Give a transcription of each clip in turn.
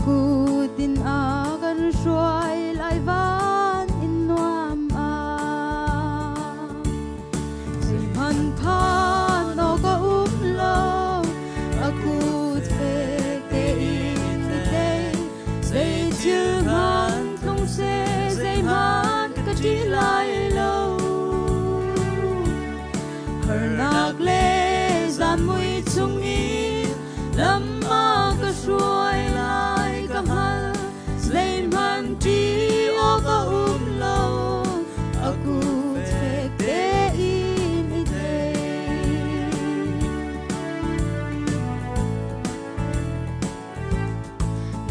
aku din akan suai lai van in nuam a Say man pan o ka lo aku fe te in te Say chư man không se say man ka ti lai lo Her nak le zan mui chung in lam ma ka suai lai ka hal Say man ti o ka lo aku fe te in te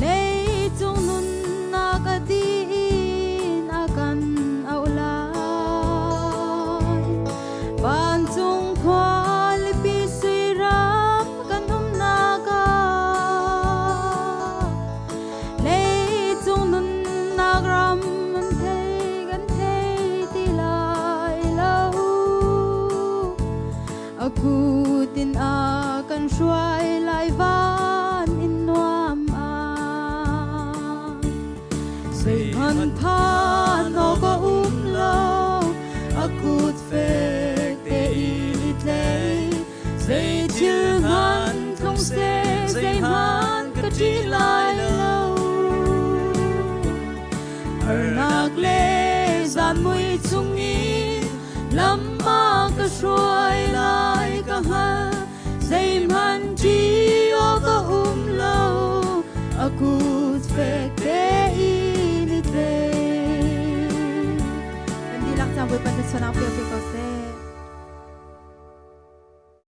Lei chung nun na ka di in akan aulai Ban chung khwal pi sui ram kan na ka Lei chung nun na gram man thei ti lai lo Aku tin akan suai lai van in nuam a Say man pan o ka lo aku fe te in te Say chư man không se say man ka ti lai lo Her nak le zan mui chung in lam ma ka suai lai ka hal Say man ti o ka lo aku fe te in te Hindi lang sa buwan pa sa